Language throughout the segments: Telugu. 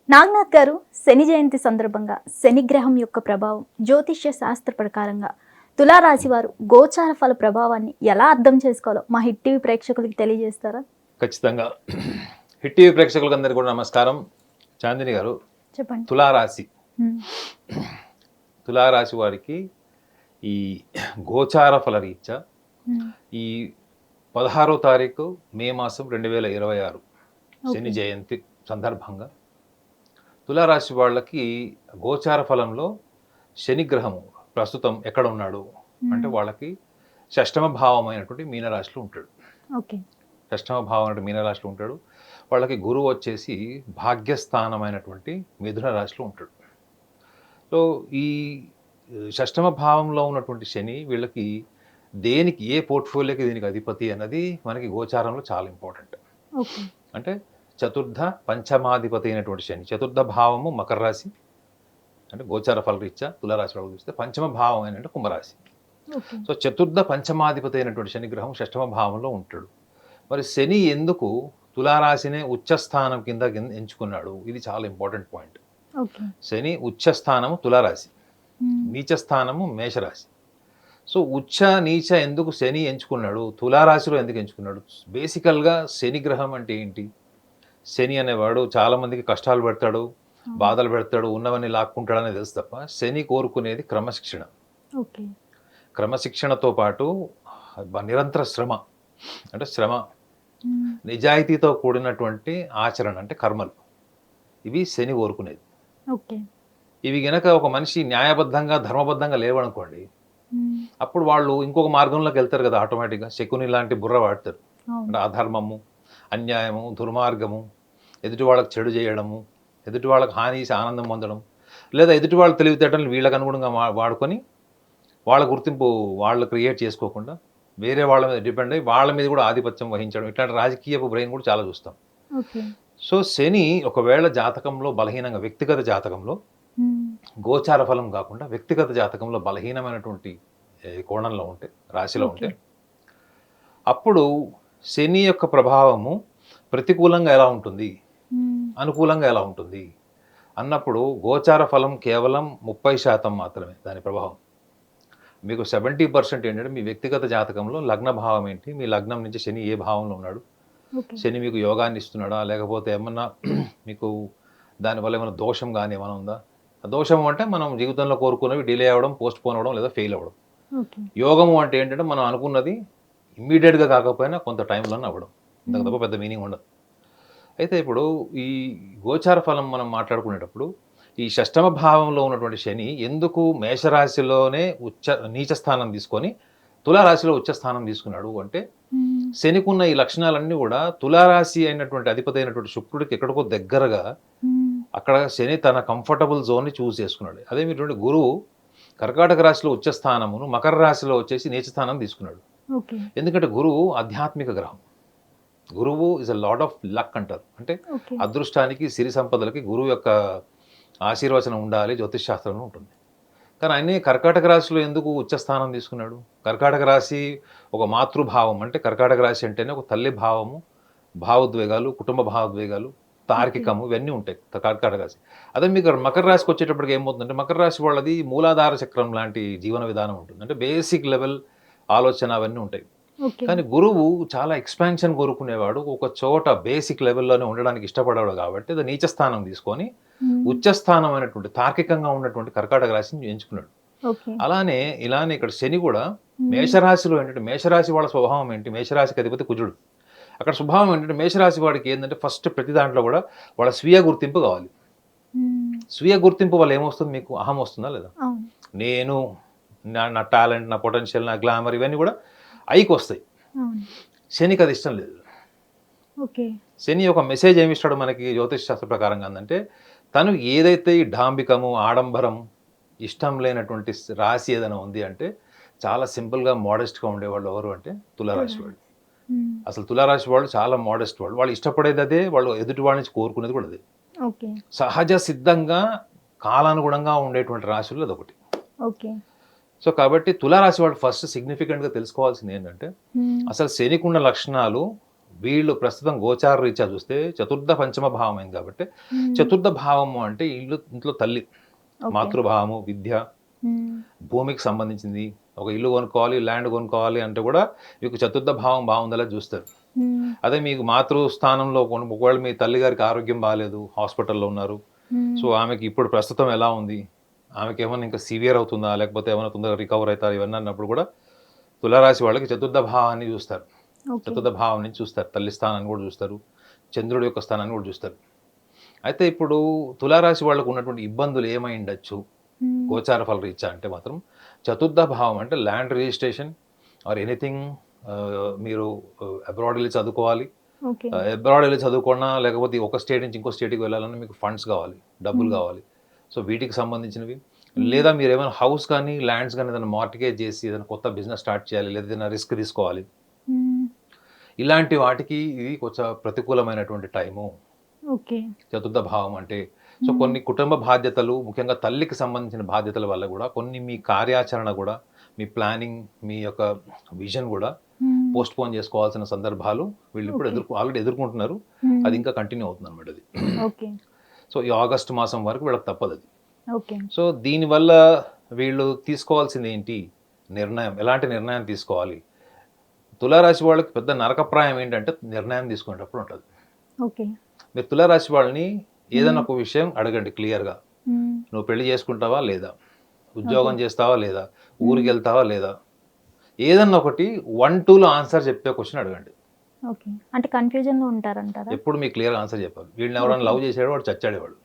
నాగనాథ్ గారు, శని జయంతి సందర్భంగా శనిగ్రహం యొక్క ప్రభావం జ్యోతిష్య శాస్త్ర ప్రకారంగా తులారాశి వారు గోచార ఫల ప్రభావాన్ని ఎలా అర్థం చేసుకోవాలో మా హిట్ టీవీ ప్రేక్షకులకి తెలియజేస్తారా? ఖచ్చితంగా. హిట్ టీవీ ప్రేక్షకులందరికీ కూడా నమస్కారం. చాందిని గారు, చెప్పండి. తులారాశి మ్మ్. తులారాశి వారికి ఈ గోచార ఫల రీత్యా మ్మ్. ఈ 16వ తారీఖు మే మాసం 2026 శని ఓకే. జయంతి సందర్భంగా తులారాశి వాళ్ళకి గోచార ఫలంలో శని గ్రహము ప్రస్తుతం ఎక్కడ ఉన్నాడు అంటే వాళ్ళకి షష్టమ భావమైనటువంటి మీనరాశిలో ఉంటాడు. ఓకే. షష్టమ భావం అంటే మీనరాశిలో ఉంటాడు. వాళ్ళకి గురువు వచ్చేసి భాగ్యస్థానమైనటువంటి మిథున రాశిలో ఉంటాడు. సో ఈ షష్టమ భావంలో ఉన్నటువంటి శని వీళ్ళకి దేనికి ఏ పోర్ట్ఫోలియోకి దీనికి అధిపతి అన్నది మనకి గోచారంలో చాలా ఇంపార్టెంట్. ఓకే. అంటే చతుర్థ పంచమాధిపతి అయినటువంటి శని, చతుర్థ భావము మకర రాశి అంటే గోచార ఫల రీత్యా తులారాశి వాళ్ళకి చూస్తే, పంచమ భావం ఏంటంటే కుంభరాశి. ఓకే. సో చతుర్థ పంచమాధిపతి అయినటువంటి శని గ్రహం షష్టమ భావంలో ఉంటాడు. మరి శని ఎందుకు తులారాశినే ఉచ్చస్థానం కింద ఎంచుకున్నాడు? ఇది చాలా ఇంపార్టెంట్ పాయింట్. ఓకే. శని ఉచ్చస్థానము తులారాశి, మ్మ్. నీచ స్థానము మేషరాశి. సో ఉచ్చ నీచ ఎందుకు శని ఎంచుకున్నాడు, తులారాశిలో ఎందుకు ఎంచుకున్నాడు? బేసికల్గా శని గ్రహం అంటే ఏంటి? శని అనేవాడు చాలామందికి కష్టాలు పెడతాడు, బాధలు పెడతాడు, ఉన్నవన్నీ లాక్కుంటాడని తెలుసు తప్ప శని కోరుకునేది క్రమశిక్షణ. ఓకే. క్రమశిక్షణతో పాటు నిరంతర శ్రమ, అంటే శ్రమ, మ్మ్. నిజాయితీతో కూడినటువంటి ఆచరణ అంటే కర్మలు, ఇవి శని కోరుకునేది. ఓకే. ఇవి గనక ఒక మనిషి న్యాయబద్ధంగా ధర్మబద్ధంగా లేవనుకోండి, మ్మ్. అప్పుడు వాళ్ళు ఇంకొక మార్గంలోకి వెళ్తారు కదా, ఆటోమేటిక్గా శకుని లాంటి బుర్ర వాడతారు. అవును. అంటే అధర్మము, అన్యాయము, దుర్మార్గము, ఎదుటి వాళ్ళకి చెడు చేయడము, ఎదుటి వాళ్ళకి హాని చేసి ఆనందం పొందడం, లేదా ఎదుటి వాళ్ళ తెలివితేటలు వీళ్ళకి అనుగుణంగా వాడుకొని వాళ్ళ గుర్తింపు వాళ్ళు క్రియేట్ చేసుకోకుండా వేరే వాళ్ళ మీద డిపెండ్ అయ్యి వాళ్ళ మీద కూడా ఆధిపత్యం వహించడం, ఇట్లాంటి రాజకీయపు బ్రెయిన్ కూడా చాలా చూస్తాం. ఓకే. సో శని ఒకవేళ జాతకంలో బలహీనంగా, వ్యక్తిగత జాతకంలో, మ్మ్. గోచార ఫలం కాకుండా వ్యక్తిగత జాతకంలో బలహీనమైనటువంటి కోణంలో ఉంటే, రాశిలో ఉంటే, ఓకే. అప్పుడు శని యొక్క ప్రభావము ప్రతికూలంగా ఎలా ఉంటుంది, మ్మ్. అనుకూలంగా ఎలా ఉంటుంది అన్నప్పుడు గోచార ఫలం కేవలం 30% మాత్రమే దాని ప్రభావం. మీకు 70% ఏంటంటే మీ వ్యక్తిగత జాతకంలో లగ్న భావం ఏంటి, మీ లగ్నం నుంచి శని ఏ భావంలో ఉన్నాడు, ఓకే. శని మీకు యోగాన్ని ఇస్తున్నాడా, లేకపోతే ఏమన్నా మీకు దానివల్ల ఏమైనా దోషం కానీ ఏమైనా ఉందా? ఆ దోషం అంటే మనం జీవితంలో కోరుకున్నవి డిలే అవ్వడం, పోస్ట్ పోన్ అవ్వడం, లేదా ఫెయిల్ అవ్వడం. ఓకే. యోగము అంటే ఏంటంటే మనం అనుకున్నది ఇమ్మీడియట్గా కాకపోయినా కొంత టైంలో అవ్వడం, ఇంతకు తప్ప పెద్ద మీనింగ్ ఉండదు. అయితే ఇప్పుడు ఈ గోచార ఫలం మనం మాట్లాడుకునేటప్పుడు ఈ షష్టమ భావంలో ఉన్నటువంటి శని ఎందుకు మేషరాశిలోనే నీచ స్థానం తీసుకొని తులారాశిలో ఉచ్చ స్థానం తీసుకున్నాడు అంటే, మ్మ్. శనికున్న ఈ లక్షణాలన్నీ కూడా తులారాశి అయినటువంటి అధిపతి అయినటువంటి శుక్రుడికి ఎక్కడికో దగ్గరగా, మ్మ్. అక్కడ శని తన కంఫర్టబుల్ జోన్ని చూస్ చేసుకున్నాడు. అదే మీరు గురువు కర్కాటక రాశిలో ఉచ్చ స్థానమును మకర రాశిలో వచ్చేసి నీచ స్థానం తీసుకున్నాడు. ఓకే. ఎందుకంటే గురువు ఆధ్యాత్మిక గ్రహం. గురువు is a lord of luck అంటారు. అంటే ఓకే. అదృష్టానికి, సిరి సంపదలకి గురువు యొక్క ఆశీర్వచనం ఉండాలి, జ్యోతిష్ శాస్త్రంలో ఉంటుంది. కానీ ఆయన కర్కాటక రాశిలో ఎందుకు ఉచ్చస్థానం తీసుకున్నాడు? కర్కాటక రాశి ఒక మాతృభావం, అంటే కర్కాటక రాశి అంటేనే ఒక తల్లి భావము, భావోద్వేగాలు, కుటుంబ భావోద్వేగాలు, తార్కికము, ఇవన్నీ ఉంటాయి కర్కాటక రాశి. అదే మీకు మకర రాశికి వచ్చేటప్పటికి ఏమవుతుందంటే, మకర రాశి వాళ్ళది మూలాధార చక్రం లాంటి జీవన విధానం ఉంటుంది. అంటే బేసిక్ లెవెల్ ఆలోచన అవన్నీ ఉంటాయి. ఓకే. కానీ గురువు చాలా ఎక్స్పాన్షన్ కోరుకునేవాడు, ఒక చోట బేసిక్ లెవెల్లోనే ఉండడానికి ఇష్టపడేవాడు. కాబట్టి అది నీచ స్థానం తీసుకొని మ్మ్. ఉచ్చస్థానం అయినటువంటి తార్కికంగా ఉన్నటువంటి కర్కాటక రాశిని ఎంచుకున్నాడు. ఓకే. ఇలానే ఇక్కడ శని కూడా మ్మ్. మేషరాశిలో ఏంటంటే, మేషరాశి వాళ్ళ స్వభావం ఏంటి, మేషరాశికి అధిపతి కుజుడు. అక్కడ స్వభావం ఏంటంటే, మేషరాశి వాడికి ఏంటంటే ఫస్ట్ ప్రతి దాంట్లో కూడా వాళ్ళ స్వీయ గుర్తింపు కావాలి. మ్మ్. స్వీయ గుర్తింపు వల్ల ఏమొస్తుంది, మీకు అహం వస్తుందా లేదా? అవును. నేను, నా టాలెంట్, నా పొటెన్షియల్, నా గ్లామర్, ఇవన్నీ కూడా ఐకి వస్తాయి. అవును. శనికి అది ఇష్టం లేదు. ఓకే. శని ఒక మెసేజ్ ఏమి ఇస్తాడు మనకి జ్యోతిష్ శాస్త్ర ప్రకారంగా అంటే, తను ఏదైతే ఈ డాంబికము, ఆడంబరం ఇష్టం లేనటువంటి రాశి ఏదైనా ఉంది అంటే, చాలా సింపుల్గా మోడెస్ట్గా ఉండేవాళ్ళు ఎవరు అంటే తులారాశి వాళ్ళు. మ్మ్. అసలు తులారాశి వాళ్ళు చాలా మోడెస్ట్ వాళ్ళు. వాళ్ళు ఇష్టపడేది అదే, వాళ్ళు ఎదుటి వాళ్ళ నుంచి కోరుకునేది కూడా అదే. ఓకే. సహజ సిద్ధంగా కాలానుగుణంగా ఉండేటువంటి రాశులు అదొకటి. ఓకే. సో కాబట్టి తులారాశి వాళ్ళు ఫస్ట్ సిగ్నిఫికెంట్గా తెలుసుకోవాల్సింది ఏంటంటే, మ్మ్. అసలు శనికున్న లక్షణాలు వీళ్ళు ప్రస్తుతం గోచార రీత్యా చూస్తే చతుర్థ పంచమ భావం అయింది కాబట్టి మ్మ్. చతుర్థ భావము అంటే ఇంట్లో తల్లి, ఓకే. మాతృభావము, విద్య, మ్మ్. భూమికి సంబంధించింది. ఒక ఇల్లు కొనుక్కోవాలి, ల్యాండ్ కొనుక్కోవాలి అంటే కూడా మీకు చతుర్థ భావం బాగుందలా చూస్తారు. మ్మ్. అదే మీకు మాతృస్థానంలో ఒకవేళ మీ తల్లి గారికి ఆరోగ్యం బాగాలేదు, హాస్పిటల్లో ఉన్నారు, మ్మ్. సో ఆమెకి ఇప్పుడు ప్రస్తుతం ఎలా ఉంది, ఆమెకి ఏమైనా ఇంకా సివియర్ అవుతుందా, లేకపోతే ఏమైనా తొందరగా రికవర్ అవుతారు, ఇవన్నీ అన్నప్పుడు కూడా తులారాశి వాళ్ళకి చతుర్థ భావాన్ని చూస్తారు. ఓకే. చతుర్థ భావం నుంచి చూస్తారు, తల్లి స్థానాన్ని కూడా చూస్తారు, చంద్రుడి యొక్క స్థానాన్ని కూడా చూస్తారు. అయితే ఇప్పుడు తులారాశి వాళ్ళకు ఉన్నటువంటి ఇబ్బందులు ఏమై ఉండొచ్చు మ్మ్. గోచార ఫల రీత్యా అంటే మాత్రం చతుర్థ భావం అంటే ల్యాండ్ రిజిస్ట్రేషన్ ఆర్ ఎనీథింగ్. మీరు అబ్రాడ్ వెళ్ళి చదువుకోవాలి, ఓకే. అబ్రాడ్ వెళ్ళి చదువుకున్నా లేకపోతే ఒక స్టేట్ నుంచి ఇంకో స్టేట్కి వెళ్ళాలన్నా మీకు ఫండ్స్ కావాలి, డబ్బులు కావాలి. సో వీటికి సంబంధించినవి, లేదా మీరు ఏమైనా హౌస్ కానీ ల్యాండ్స్ కానీ ఏదైనా మార్టిగేజ్ చేసి ఏదైనా కొత్త బిజినెస్ స్టార్ట్ చేయాలి, లేదా ఏదైనా రిస్క్ తీసుకోవాలి, మ్మ్. ఇలాంటి వాటికి ఇది కొంచెం ప్రతికూలమైనటువంటి టైము ఓకే. చతుర్థ భావం అంటే. సో కొన్ని కుటుంబ బాధ్యతలు, ముఖ్యంగా తల్లికి సంబంధించిన బాధ్యతల వల్ల కూడా కొన్ని మీ కార్యాచరణ కూడా, మీ ప్లానింగ్, మీ యొక్క విజన్ కూడా మ్మ్. పోస్ట్ పోన్ చేసుకోవాల్సిన సందర్భాలు వీళ్ళు ఇప్పుడు Okay. ఆల్రెడీ ఎదుర్కొంటున్నారు. మ్మ్. అది ఇంకా కంటిన్యూ అవుతుంది అనమాట అది. ఓకే. సో ఈ ఆగస్టు మాసం వరకు వీళ్ళకి తప్పదు అది. ఓకే. సో దీనివల్ల వీళ్ళు తీసుకోవాల్సింది ఏంటి నిర్ణయం, ఎలాంటి నిర్ణయం తీసుకోవాలి? తులారాశి వాళ్ళకి పెద్ద నరకప్రాయం ఏంటంటే నిర్ణయం తీసుకునేటప్పుడు ఉంటుంది. ఓకే. మీరు తులారాశి వాళ్ళని ఏదైనా ఒక విషయం అడగండి క్లియర్గా. మ్మ్. నువ్వు పెళ్లి చేసుకుంటావా లేదా, ఉద్యోగం చేస్తావా లేదా, ఊరికి వెళ్తావా లేదా, ఏదన్నా ఒకటి 1-2లో ఆన్సర్ చెప్పే క్వశ్చన్ అడగండి. ఓకే. అంటే కన్ఫ్యూజన్లో ఉంటారంటారా? ఎప్పుడు మీకు క్లియర్గా ఆన్సర్ చెప్పాలి. వీళ్ళని ఎవరైనా లవ్ చేసాడు వాడు చచ్చాడేవాడు,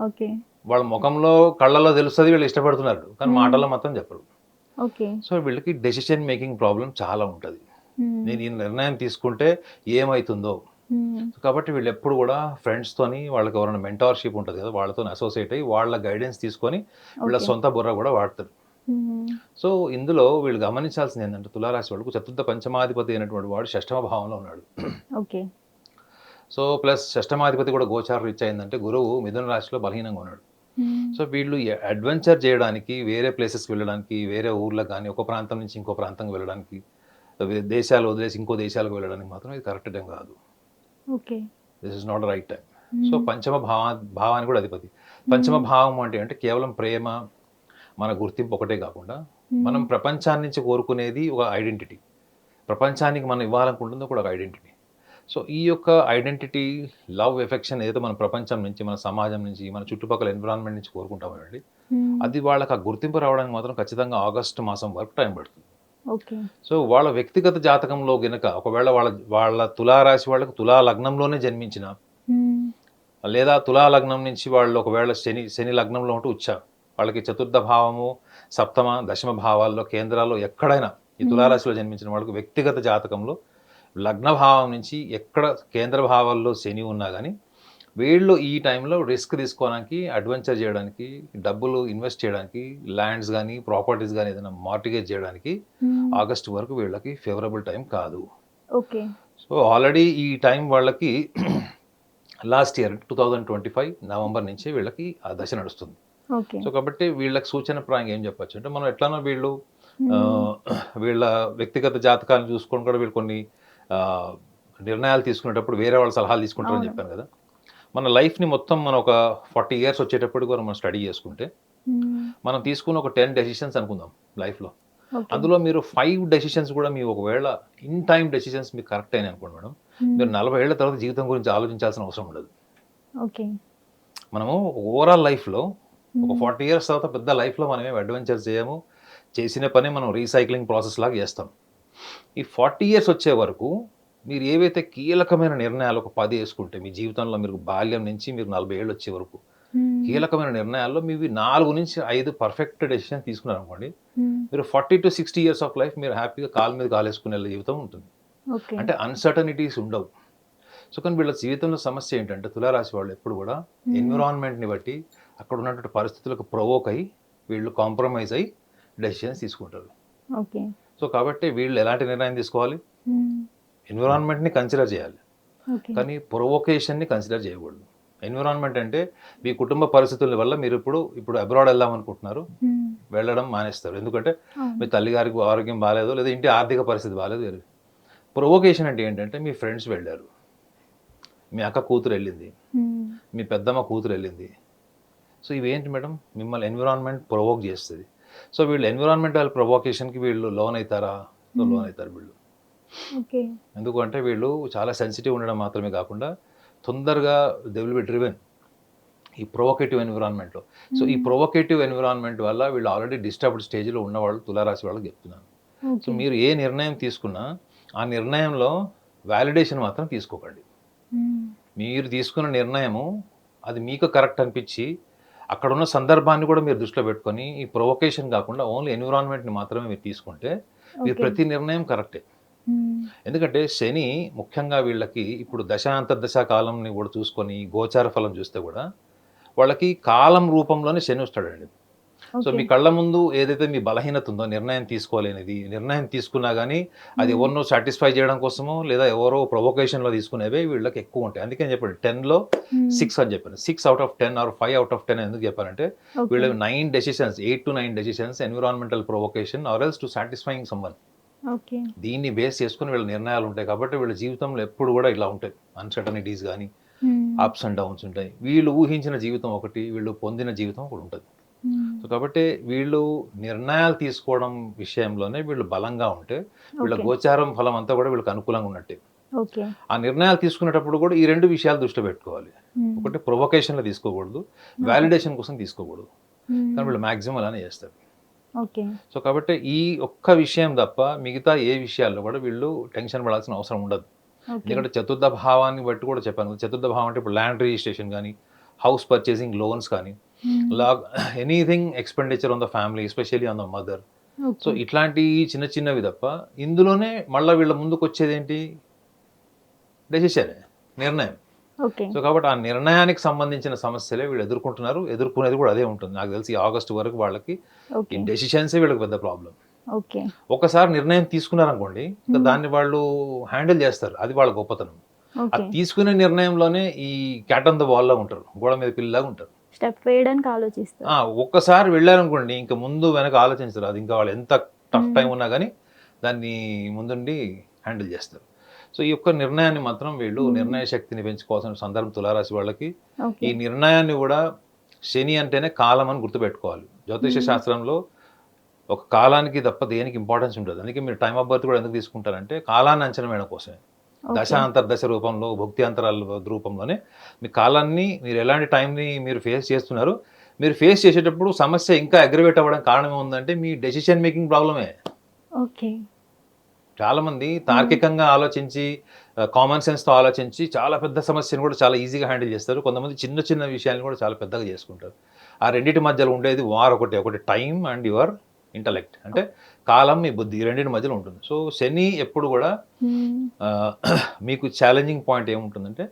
ఓకే. వాళ్ళ ముఖంలో కళ్ళలో తెలుస్తుంది వీళ్ళు ఇష్టపడుతున్నారు, కానీ మాటల్లో మాత్రం చెప్పరు. ఓకే. సో వీళ్ళకి డెసిషన్ మేకింగ్ ప్రాబ్లం చాలా ఉంటుంది. మ్మ్. నేను ఈ నిర్ణయం తీసుకుంటే ఏమవుతుందో. మ్మ్. కాబట్టి వీళ్ళు ఎప్పుడు కూడా ఫ్రెండ్స్తోని, వాళ్ళకి ఎవరైనా మెంటార్షిప్ ఉంటుంది కదా, వాళ్ళతో అసోసియేట్ అయ్యి వాళ్ళ గైడెన్స్ తీసుకొని వీళ్ళ ఓకే. సొంత బుర్ర కూడా వాడతారు. మ్మ్. సో ఇందులో వీళ్ళు గమనించాల్సింది ఏంటంటే తులారాశి వాళ్ళకు చతుర్థ పంచమాధిపతి అయినటువంటి వాడు షష్టమ భావంలో ఉన్నాడు. ఓకే. సో ప్లస్ షష్టమాధిపతి కూడా గోచార రీత్యా అయిందంటే గురువు మిథున రాశిలో బలహీనంగా ఉన్నాడు. మ్మ్. సో వీళ్ళు అడ్వెంచర్ చేయడానికి, వేరే ప్లేసెస్కి వెళ్ళడానికి, వేరే ఊర్లకు కానీ, ఒక ప్రాంతం నుంచి ఇంకో ప్రాంతంకి వెళ్ళడానికి, దేశాలు వదిలేసి ఇంకో దేశాలకు వెళ్ళడానికి మాత్రం ఇది కరెక్ట్ టైం కాదు. Okay. This is not right time. So పంచమ భావానికి కూడా అధిపతి. పంచమ భావం అంటే కేవలం ప్రేమ, మన గుర్తింపు ఒకటే కాకుండా మనం ప్రపంచాన్ని నుంచి కోరుకునేది ఒక ఐడెంటిటీ, ప్రపంచానికి మనం ఇవ్వాలనుకుంటుందో కూడా ఒక ఐడెంటిటీ. సో ఈ యొక్క ఐడెంటిటీ, లవ్, ఎఫెక్షన్ ఏదైతే మన ప్రపంచం నుంచి, మన సమాజం నుంచి, మన చుట్టుపక్కల ఎన్విరాన్మెంట్ నుంచి కోరుకుంటామండి, మ్మ్. అది వాళ్ళకి ఆ గుర్తింపు రావడానికి మాత్రం ఖచ్చితంగా ఆగస్టు మాసం వరకు టైం పడుతుంది. ఓకే. సో వాళ్ళ వ్యక్తిగత జాతకంలో గనక ఒకవేళ వాళ్ళ తులారాశి వాళ్ళకు తులా లగ్నంలోనే జన్మించిన, మ్మ్. లేదా తులా లగ్నం నుంచి వాళ్ళు ఒకవేళ శని లగ్నంలో ఉంటూ వచ్చా, వాళ్ళకి చతుర్థ భావము, సప్తమ, దశమ భావాల్లో, కేంద్రాల్లో ఎక్కడైనా ఈ తులారాశిలో జన్మించిన వాళ్ళకు వ్యక్తిగత జాతకంలో లగ్న భావం నుంచి ఎక్కడ కేంద్ర భావాల్లో శని ఉన్నా కానీ వీళ్ళు ఈ టైంలో రిస్క్ తీసుకోవడానికి, అడ్వెంచర్ చేయడానికి, డబ్బులు ఇన్వెస్ట్ చేయడానికి, ల్యాండ్స్ కానీ ప్రాపర్టీస్ కానీ ఏదైనా మార్టిగేజ్ చేయడానికి మ్మ్. ఆగస్ట్ వరకు వీళ్ళకి ఫేవరబుల్ టైం కాదు. ఓకే. సో ఆల్రెడీ ఈ టైం వాళ్ళకి లాస్ట్ ఇయర్ 2025 నవంబర్ నుంచి వీళ్ళకి ఆ దశ నడుస్తుంది. ఓకే. సో కాబట్టి వీళ్ళకి సూచన ప్రాయంగా ఏం చెప్పచ్చు అంటే, మనం ఎట్లానో వీళ్ళు వీళ్ళ వ్యక్తిగత జాతకాలను చూసుకొని కూడా వీళ్ళు కొన్ని నిర్ణయాలు తీసుకునేటప్పుడు వేరే వాళ్ళ సలహాలు తీసుకుంటారని అవును. చెప్పాను కదా. మన లైఫ్ని మొత్తం మనం ఒక 40 years వచ్చేటప్పుడు కూడా మనం స్టడీ చేసుకుంటే మ్మ్. మనం తీసుకున్న ఒక 10 డెసిషన్స్ అనుకుందాం లైఫ్లో. ఓకే. అందులో మీరు 5 డెసిషన్స్ కూడా మీ ఒకవేళ ఇన్ టైం డెసిషన్స్ మీకు కరెక్ట్ అయినాయి అనుకోండి మేడం, మీరు 40 ఏళ్ల తర్వాత జీవితం గురించి ఆలోచించాల్సిన అవసరం ఉండదు. ఓకే. మనము ఓవరాల్ లైఫ్లో ఒక 40 years తర్వాత పెద్ద లైఫ్లో మనం ఏమి అడ్వెంచర్స్ చేయము, చేసిన పని మనం రీసైక్లింగ్ ప్రాసెస్ లాగా చేస్తాం. ఈ 40 years వచ్చే వరకు మీరు ఏవైతే కీలకమైన నిర్ణయాలు ఒక 10 వేసుకుంటే మీ జీవితంలో, మీరు బాల్యం నుంచి మీరు 40 ఏళ్ళు వచ్చే వరకు మ్మ్. కీలకమైన నిర్ణయాల్లో మీవి 4 నుంచి 5 పర్ఫెక్ట్ డెసిషన్ తీసుకున్నారు అనుకోండి, మ్మ్. మీరు 40 to 60 years ఆఫ్ లైఫ్ మీరు హ్యాపీగా కాలు మీద కాలేసుకునే జీవితం ఉంటుంది. ఓకే. అంటే అన్సర్టనిటీస్ ఉండవు. సో కానీ వీళ్ళ జీవితంలో సమస్య ఏంటంటే తులారాశి వాళ్ళు ఎప్పుడు కూడా ఎన్విరాన్మెంట్ని బట్టి, అక్కడ ఉన్నటువంటి పరిస్థితులకు ప్రొవోక్ అయ్యి వీళ్ళు కాంప్రమైజ్ అయ్యి డెసిషన్స్ తీసుకుంటారు. ఓకే. సో కాబట్టి వీళ్ళు ఎలాంటి నిర్ణయం తీసుకోవాలి, మ్మ్. ఎన్విరాన్మెంట్ని కన్సిడర్ చేయాలి, ఓకే. కానీ ప్రొవోకేషన్ని కన్సిడర్ చేయకూడదు. ఎన్విరాన్మెంట్ అంటే మీ కుటుంబ పరిస్థితుల వల్ల మీరు ఇప్పుడు అబ్రాడ్ వెళ్దాం అనుకుంటున్నారు, మ్మ్. వెళ్ళడం మానేస్తారు. ఎందుకంటే అవును. మీ తల్లిగారికి ఆరోగ్యం బాగాలేదు, లేదా ఇంటి ఆర్థిక పరిస్థితి బాగాలేదు, ప్రొవోకేషన్ అంటే ఏంటంటే మీ ఫ్రెండ్స్ వెళ్ళారు, మీ అక్క కూతురు వెళ్ళింది, మ్మ్. మీ పెద్దమ్మ కూతురు వెళ్ళింది. సో ఇవేంటి మేడం, మిమ్మల్ని ఎన్విరాన్మెంట్ ప్రొవోక్ చేస్తుంది. సో వీళ్ళు ఎన్విరాన్మెంటల్ ప్రొవోకేషన్కి వీళ్ళు లోన్ అవుతారా? సో లోన్ అవుతారు వీళ్ళు. ఓకే. ఎందుకంటే వీళ్ళు చాలా సెన్సిటివ్ ఉండడం మాత్రమే కాకుండా తొందరగా దే విల్ బి డ్రివెన్ ఈ ప్రొవోకేటివ్ ఎన్విరాన్మెంట్లో. సో ఈ ప్రొవోకేటివ్ ఎన్విరాన్మెంట్ వల్ల వీళ్ళు ఆల్రెడీ డిస్టర్బ్డ్ స్టేజ్లో ఉన్నవాళ్ళు తులారాశి వాళ్ళకి చెప్తున్నాను. So okay. మీరు ఏ నిర్ణయం తీసుకున్నా ఆ నిర్ణయంలో వ్యాలిడేషన్ మాత్రం తీసుకోకండి. మ్మ్. మీరు తీసుకున్న నిర్ణయము అది మీకు కరెక్ట్ అనిపించి అక్కడ ఉన్న సందర్భాన్ని కూడా మీరు దృష్టిలో పెట్టుకొని ఈ ప్రొవొకేషన్ కాకుండా ఓన్లీ ఎన్విరాన్మెంట్ని మాత్రమే మీరు తీసుకుంటే మీరు ఓకే. ప్రతి నిర్ణయం కరెక్టే. మ్మ్. ఎందుకంటే శని ముఖ్యంగా వీళ్ళకి ఇప్పుడు దశాంతర్దశ కాలంని కూడా చూసుకొని గోచార ఫలం చూస్తే కూడా వాళ్ళకి కాలం రూపంలోనే శని వస్తాడండి. So okay. మీ కళ్ళ ముందు ఏదైతే మీ బలహీనత ఉందో నిర్ణయం తీసుకోలేనిది, నిర్ణయం తీసుకున్నా కానీ అది ఎవరినో సాటిస్ఫై చేయడం కోసమో లేదా ఎవరో ప్రొవొకేషన్లో తీసుకునేవే వీళ్ళకి ఎక్కువ ఉంటాయి. అందుకని చెప్పండి 10లో 6 అని చెప్పాను. 6 out of 10 or 5 out of 10 ఎందుకు చెప్పానంటే ఓకే. వీళ్ళు 9 decisions, 8 to 9 decisions environmental provocation or else to satisfying someone. Okay. దీన్ని బేస్ చేసుకుని వీళ్ళ నిర్ణయాలు ఉంటాయి. కాబట్టి వీళ్ళ జీవితంలో ఎప్పుడు కూడా ఇలా ఉంటాయి, అన్సర్టనిటీస్ కానీ మ్మ్. అప్స్ అండ్ డౌన్స్ ఉంటాయి. వీళ్ళు ఊహించిన జీవితం ఒకటి, వీళ్ళు పొందిన జీవితం ఒకటి ఉంటుంది. మ్మ్. సో కాబట్టి వీళ్ళు నిర్ణయాలు తీసుకోవడం విషయంలోనే వీళ్ళు బలంగా ఉంటే వీళ్ళ ఓకే. గోచారం ఫలం అంతా కూడా వీళ్ళకి అనుకూలంగా ఉన్నట్టే. ఓకే. ఆ నిర్ణయాలు తీసుకునేటప్పుడు కూడా ఈ రెండు విషయాలు దృష్టిలో పెట్టుకోవాలి. మ్మ్. ఒకటి ప్రొవొకేషన్లో తీసుకోకూడదు, వ్యాలిడేషన్ కోసం తీసుకోకూడదు. మ్మ్. కానీ వీళ్ళు మ్యాక్సిమం అలానే చేస్తారు. ఓకే. సో కాబట్టి ఈ ఒక్క విషయం తప్ప మిగతా ఏ విషయాల్లో కూడా వీళ్ళు టెన్షన్ పడాల్సిన అవసరం ఉండదు. ఓకే. ఎందుకంటే చతుర్థ భావాన్ని బట్టి కూడా చెప్పాను. చతుర్థ భావం అంటే ఇప్పుడు ల్యాండ్ రిజిస్ట్రేషన్ కానీ, హౌస్ పర్చేసింగ్ లోన్స్ కానీ, మ్మ్. Anything expenditure on the family, especially on the mother. So okay. ఇట్లాంటి చిన్న చిన్నవి తప్ప ఇందులోనే మళ్ళీ వీళ్ళ ముందుకు వచ్చేది ఏంటి, డెసిషన్, నిర్ణయం. ఓకే. సో కాబట్టి ఆ నిర్ణయానికి సంబంధించిన సమస్యలే వీళ్ళు ఎదుర్కొంటున్నారు, ఎదుర్కొనేది కూడా అదే ఉంటుంది. నాకు తెలిసి ఆగస్టు వరకు వాళ్ళకి ఈ ఓకే. డెసిషన్సే వీళ్ళకి పెద్ద ప్రాబ్లం. ఓకే. ఒకసారి నిర్ణయం తీసుకున్నారనుకోండి, ఇంకా దాన్ని వాళ్ళు హ్యాండిల్ చేస్తారు, అది వాళ్ళ గొప్పతనం. ఓకే. అది తీసుకునే నిర్ణయంలోనే ఈ క్యాట్ ఆన్ ద వాల్లో ఉంటారు, గోడ మీద పిల్లలాగా ఉంటారు. స్టెప్ వేయడానికి ఆలోచిస్తారు. ఒక్కసారి వెళ్ళారనుకోండి ఇంకా ముందు వెనక ఆలోచించరు. అది ఇంకా వాళ్ళు ఎంత టఫ్ టైం ఉన్నా కానీ దాన్ని ముందుండి హ్యాండిల్ చేస్తారు. సో ఈ యొక్క నిర్ణయాన్ని మాత్రం వీళ్ళు నిర్ణయ శక్తిని పెంచుకోవాల్సిన సందర్భం తులారాశి వాళ్ళకి. ఓకే. ఈ నిర్ణయాన్ని కూడా శని అంటేనే కాలం అని గుర్తుపెట్టుకోవాలి. జ్యోతిష శాస్త్రంలో ఒక కాలానికి తప్ప దేనికి ఇంపార్టెన్స్ ఉంటుంది. అందుకే మీరు టైమ్ ఆఫ్ బర్త్ కూడా ఎందుకు తీసుకుంటారంటే కాలాన్ని అంచనా వేయడం కోసమే. దశాంతర్దశ రూపంలో, భక్తి అంతరాల రూపంలోనే మీ కాలాన్ని, మీరు ఎలాంటి టైంని మీరు ఫేస్ చేస్తున్నారు, మీరు ఫేస్ చేసేటప్పుడు సమస్య ఇంకా అగ్రివేట్ అవ్వడం కారణం ఏముందంటే మీ డెసిషన్ మేకింగ్ ప్రాబ్లమే. ఓకే. చాలామంది తార్కికంగా ఆలోచించి కామన్ సెన్స్తో ఆలోచించి చాలా పెద్ద సమస్యను కూడా చాలా ఈజీగా హ్యాండిల్ చేస్తారు. కొంతమంది చిన్న చిన్న విషయాలను కూడా చాలా పెద్దగా చేసుకుంటారు. ఆ రెండింటి మధ్యలో ఉండేది వార్ ఒకటి టైం అండ్ యువర్ ఇంటలెక్ట్, అంటే కాలం, మీ బుద్ధి, ఈ రెండింటి మధ్యలో ఉంటుంది. సో శని ఎప్పుడు కూడా మ్మ్. మీకు ఛాలెంజింగ్ పాయింట్ ఏముంటుందంటే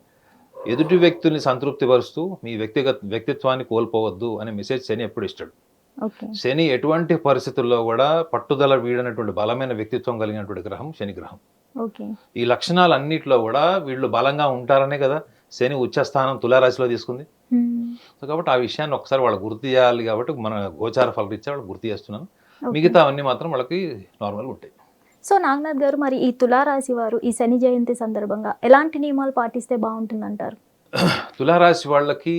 ఎదుటి వ్యక్తుల్ని సంతృప్తిపరుస్తూ మీ వ్యక్తిత్వాన్ని కోల్పోవద్దు అనే మెసేజ్ శని ఎప్పుడు ఇస్తాడు. ఓకే. శని ఎటువంటి పరిస్థితుల్లో కూడా పట్టుదల వీడనటువంటి బలమైన వ్యక్తిత్వం కలిగినటువంటి గ్రహం శని గ్రహం. ఓకే. ఈ లక్షణాలన్నింటిలో కూడా వీళ్ళు బలంగా ఉంటారనే కదా శని ఉచ్చస్థానం తులారాశిలో తీసుకుంది. మ్మ్. సో కాబట్టి ఆ విషయాన్ని ఒకసారి వాళ్ళు గుర్తు చేయాలి. కాబట్టి మన గోచార ఫలరీత్యా వాళ్ళు గుర్తు చేస్తున్నాను. ఓకే. మిగతా అవన్నీ మాత్రం వాళ్ళకి నార్మల్గా ఉంటాయి. సో నాగనాథ్ గారు, మరి ఈ తులారాశి వారు ఈ శని జయంతి సందర్భంగా ఎలాంటి నియమాలు పాటిస్తే బాగుంటుంది అంటారు? తులారాశి వాళ్ళకి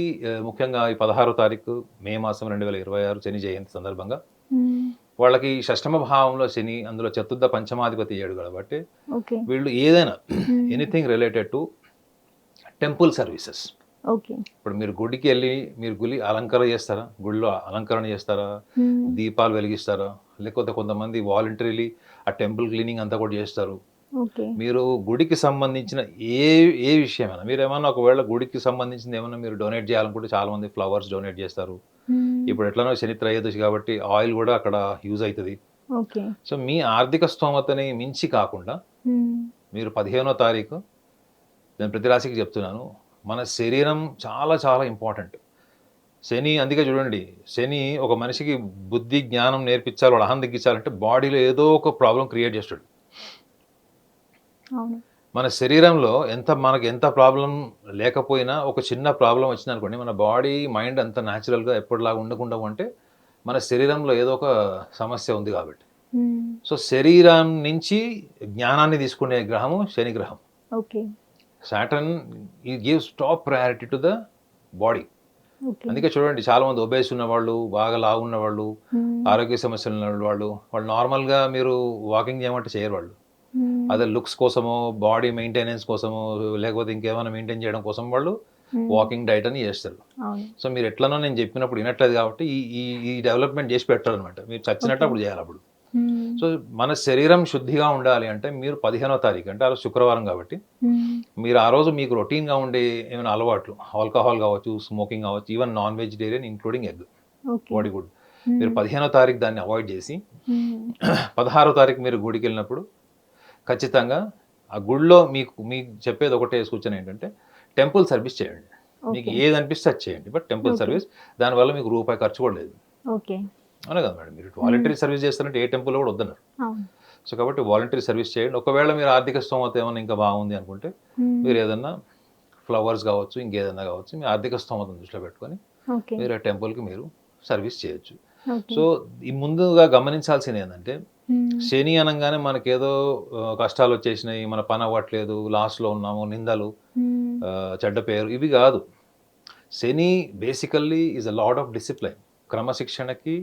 ముఖ్యంగా ఈ 16వ తారీఖు మే మాసం 2026 శని జయంతి సందర్భంగా మ్మ్. వాళ్ళకి షష్టమ భావంలో శని, అందులో చతుర్థ పంచమాధిపతి 7 కాబట్టి ఓకే. వీళ్ళు ఏదైనా anything related to temple services. Okay. ఇప్పుడు మీరు గుడికి వెళ్ళి మీరు గుడి అలంకరణ చేస్తారా, గుడిలో అలంకరణ చేస్తారా, మ్మ్. దీపాలు వెలిగిస్తారా, లేకపోతే కొంతమంది వాలంటరీలీ ఆ టెంపుల్ క్లీనింగ్ అంతా కూడా చేస్తారు. ఓకే. మీరు గుడికి సంబంధించిన ఏ విషయమైనా, మీరు ఏమన్నా ఒకవేళ గుడికి సంబంధించింది ఏమన్నా మీరు డొనేట్ చేయాలనుకుంటే చాలామంది ఫ్లవర్స్ డొనేట్ చేస్తారు. మ్మ్. ఇప్పుడు ఎట్లనో శని త్రయోదశి కాబట్టి ఆయిల్ కూడా అక్కడ యూజ్ అవుతుంది. ఓకే. సో మీ ఆర్థిక స్తోమతని మించి కాకుండా మ్మ్. మీరు 15వ తారీఖు, నేను ప్రతి రాశికి చెప్తున్నాను, మన శరీరం చాలా చాలా ఇంపార్టెంట్. శని అందుకే చూడండి, శని ఒక మనిషికి బుద్ధి జ్ఞానం నేర్పించాలి, వాడు అహం తగ్గించాలంటే బాడీలో ఏదో ఒక ప్రాబ్లం క్రియేట్ చేస్తాడు. అవును. మన శరీరంలో మనకి ఎంత ప్రాబ్లం లేకపోయినా ఒక చిన్న ప్రాబ్లం వచ్చిందనుకోండి, మన బాడీ మైండ్ అంత న్యాచురల్గా ఎప్పటిలాగా ఉండకుండా అంటే మన శరీరంలో ఏదో ఒక సమస్య ఉంది కాబట్టి. సో శరీరం నుంచి జ్ఞానాన్ని తీసుకునే గ్రహము శని గ్రహం. ఓకే. సాటర్న్ ఈ gives top priority to the body. Okay. అందుకే చూడండి చాలా మంది ఒబేస్ ఉన్న వాళ్ళు, బాగా లావు ఉన్న వాళ్ళు, ఆరోగ్య సమస్యలు ఉన్న వాళ్ళు నార్మల్గా మీరు వాకింగ్ చేయమంటే చేయరు వాళ్ళు. అదే లుక్స్ కోసమో, బాడీ మెయింటెనెన్స్ కోసమో, లేకపోతే ఇంకేమైనా మెయింటైన్ చేయడం కోసం వాళ్ళు వాకింగ్ డైట్ అని చేస్తారు. సో మీరు ఎట్లనో నేను చెప్పినప్పుడు వినట్లేదు కాబట్టి ఈ డెవలప్మెంట్ చేసి పెట్టారు అనమాట. మీరు చచ్చినట్టు అప్పుడు చేయాలి అప్పుడు. సో మన శరీరం శుద్ధిగా ఉండాలి అంటే మీరు 15వ తారీఖు అంటే ఆ రోజు శుక్రవారం కాబట్టి మీరు ఆ రోజు మీకు రొటీన్గా ఉండే ఏమైనా అలవాట్లు, ఆల్కహాల్ కావచ్చు, స్మోకింగ్ కావచ్చు, even non vegetarian including egg, body good, మీరు 15వ తారీఖు దాన్ని అవాయిడ్ చేసి 16వ తారీఖు మీరు గుడికి వెళ్ళినప్పుడు ఖచ్చితంగా ఆ గుడిలో మీకు చెప్పేది ఒకటే సూచన ఏంటంటే టెంపుల్ సర్వీస్ చేయండి. మీకు ఏది అనిపిస్తే అది చేయండి, బట్ టెంపుల్ సర్వీస్ దానివల్ల మీకు రూపాయి ఖర్చు కూడా లేదు. అవునా కదా మేడం? మీరు వాలంటరీ సర్వీస్ చేస్తారంటే ఏ టెంపుల్లో కూడా వద్దన్నారు. సో కాబట్టి వాలంటరీ సర్వీస్ చేయండి. ఒకవేళ మీరు ఆర్థిక స్తోమత ఏమైనా ఇంకా బాగుంది అనుకుంటే మీరు ఏదన్నా ఫ్లవర్స్ కావచ్చు, ఇంకేదన్నా కావచ్చు, మీ ఆర్థిక స్తోమతను దృష్టిలో పెట్టుకొని మీరు ఆ టెంపుల్కి మీరు సర్వీస్ చేయొచ్చు. సో ఈ ముందుగా గమనించాల్సింది ఏంటంటే శని అనగానే మనకేదో కష్టాలు వచ్చేసినాయి, మన పని అవ్వట్లేదు, లాస్లో ఉన్నాము, నిందలు, చెడ్డ పేరు, ఇవి కాదు. Shani basically is a lord of discipline. క్రమశిక్షణకి,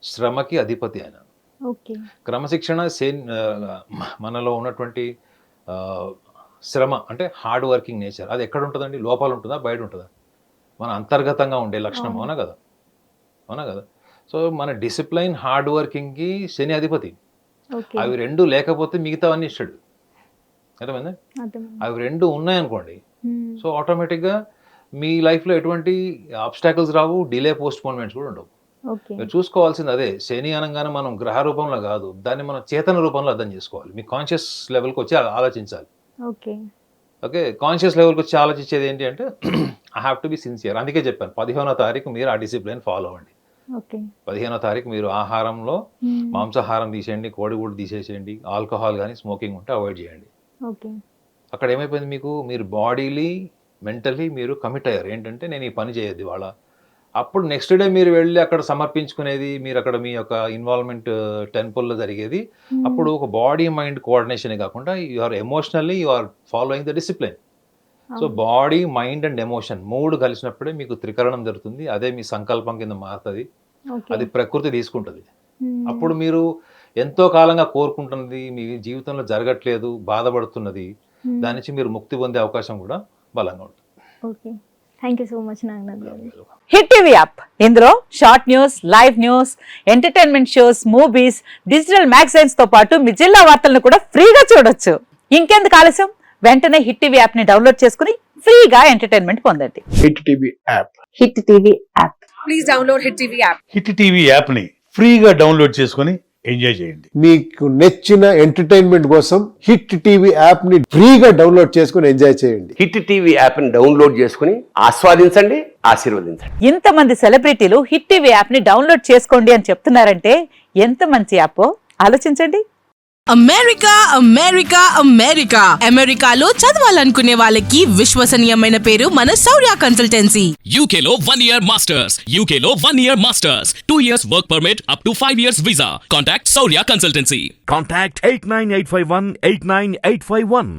శ్రమకి అధిపతి ఆయన. క్రమశిక్షణ మనలో ఉన్నటువంటి శ్రమ అంటే హార్డ్ వర్కింగ్ నేచర్, అది ఎక్కడ ఉంటుందండి? లోపల ఉంటుందా, బయట ఉంటుందా? మన అంతర్గతంగా ఉండే లక్షణం. అవునా కదా? అవునా కదా? సో మన డిసిప్లైన్, హార్డ్ వర్కింగ్కి శని అధిపతి. అవి రెండు లేకపోతే మిగతావన్నీ ఇస్తాడు. అర్థమైందా? అవి రెండు ఉన్నాయనుకోండి, సో ఆటోమేటిక్గా మీ లైఫ్లో ఎటువంటి ఆబ్స్టాకిల్స్ రావు, డిలే పోస్ట్పోన్మెంట్స్ కూడా ఉండవు. మీరు చూసుకోవాల్సింది అదే. శని అనగానే మనం గ్రహ రూపంలో కాదు, దాన్ని మనం చేతన రూపంలో అర్థం చేసుకోవాలి. మీ కాన్షియస్ లెవెల్కి వచ్చి ఆలోచించాలి. ఓకే, కాన్షియస్ లెవెల్కి వచ్చి ఆలోచించేది ఏంటి అంటే I have to be sincere. అందుకే చెప్పాను 15వ తారీఖు మీరు ఆ డిసిప్లిన్ ఫాలో అవ్వండి. 15వ తారీఖు మీరు ఆహారంలో మాంసాహారం తీసేయండి, కోడిగుడ్డు తీసేసేయండి, ఆల్కహాల్ కానీ స్మోకింగ్ ఉంటే అవాయిడ్ చేయండి. అక్కడ ఏమైపోయింది మీకు, మీరు బాడీలీ మెంటలీ మీరు కమిట్ అయ్యారు ఏంటంటే నేను ఈ పని చేయొద్దు ఇవాళ. అప్పుడు నెక్స్ట్ డే మీరు వెళ్ళి అక్కడ సమర్పించుకునేది, మీరు అక్కడ మీ యొక్క ఇన్వాల్వ్మెంట్ టెంపుల్లో జరిగేది, అప్పుడు ఒక బాడీ మైండ్ కోఆర్డినేషనే కాకుండా you are emotionally you are following the discipline. So body, mind and emotion 3 కలిసినప్పుడే మీకు త్రికరణం జరుగుతుంది. అదే మీ సంకల్పం కింద మారుతుంది, అది ప్రకృతి తీసుకుంటుంది. అప్పుడు మీరు ఎంతో కాలంగా కోరుకుంటున్నది మీ జీవితంలో జరగట్లేదు, బాధపడుతున్నది, దాని నుంచి మీరు ముక్తి పొందే అవకాశం కూడా బలంగా ఉంటుంది. Thank you so much Naganath గారు. హిట్ టీవీ యాప్, ఇందులో short news, live news, entertainment shows, movies, digital magazines తో పాటు మీ జిల్లా వార్తలను కూడా ఫ్రీగా చూడొచ్చు. ఇంకెందుకు ఆలస్యం, వెంటనే హిట్ టీవీ యాప్ ని డౌన్లోడ్ చేసుకుని ఫ్రీగా ఎంటర్టైన్మెంట్ పొందండి. Hit TV app. Hit TV app. Please download hit TV app. Hit TV app ని ఫ్రీగా డౌన్లోడ్ చేసుకుని ఎంజాయ్ చేయండి. మీకు నచ్చిన ఎంటర్టైన్మెంట్ కోసం హిట్ టీవీ యాప్ ని ఫ్రీగా డౌన్లోడ్ చేసుకుని ఎంజాయ్ చేయండి. హిట్ టీవీ యాప్ ని డౌన్లోడ్ చేసుకుని ఆస్వాదించండి, ఆశీర్వదించండి. ఇంతమంది సెలబ్రిటీలు హిట్ టీవీ యాప్ ని డౌన్లోడ్ చేసుకోండి అని చెప్తున్నారంటే ఎంత మంచి యాప్ ఆలోచించండి. అమెరికా అమెరికా అమెరికా అమెరికాలో చదవాలనుకునే వాళ్ళకి విశ్వసనీయమైన పేరు మన శౌర్య కన్సల్టెన్సీ. UK లో 1 year masters, UK లో 1 year masters, 2 years work permit up to 5 years visa. Contact Saurya Consultancy. Contact 89851 89851.